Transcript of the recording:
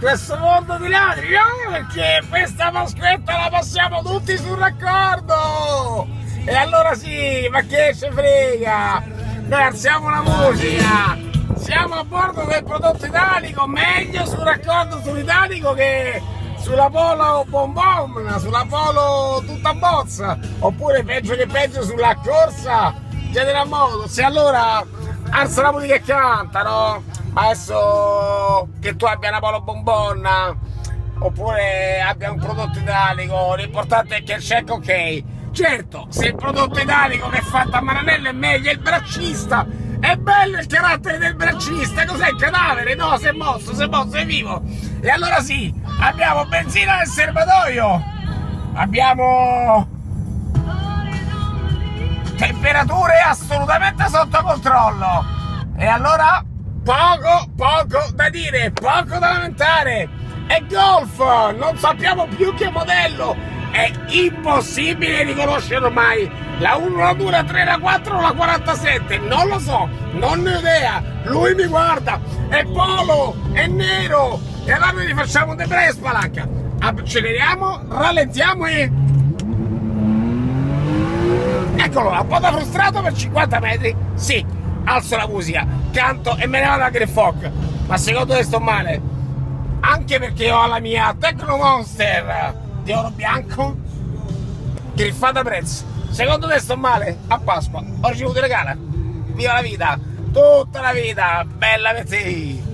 questo mondo di ladri, no? Perché questa Pasquetta la passiamo tutti sul raccordo! E allora sì, ma che ce frega? Noi alziamo la musica, siamo a bordo del prodotto italico, meglio sul raccordo sull'italico che sulla Polo Bom Bom, sulla Polo tutta bozza, oppure peggio che peggio sulla corsa General Motors. E allora alza la musica e canta, no? Ma adesso che tu abbia una Polo Bombonna oppure abbia un prodotto italico, l'importante è che il check ok. Certo, se il prodotto italico che è fatto a Maranello è meglio, è il braccista, è bello il carattere del braccista, cos'è il cadavere? No, si è mosso, è vivo. E allora sì, abbiamo benzina nel serbatoio, abbiamo temperature assolutamente sotto controllo. E allora poco da dire, poco da lamentare. È Golf, non sappiamo più che modello. È impossibile riconoscere ormai la 1, la 2, la 3, la 4 o la 47, non lo so, non ne ho idea. Lui mi guarda, è Polo, è nero, e allora noi gli facciamo un debraya e spalanca. Acceleriamo, rallentiamo e... Eccolo là, un po' da frustrato per 50 metri, sì, alzo la musica, canto e me ne vado a Greffoc. Ma secondo te sto male? Anche perché ho la mia Tecno Monster di oro bianco griffata prezzo. Secondo te sto male? A Pasqua ho ricevuto regala. Viva la vita, tutta la vita, bella per te.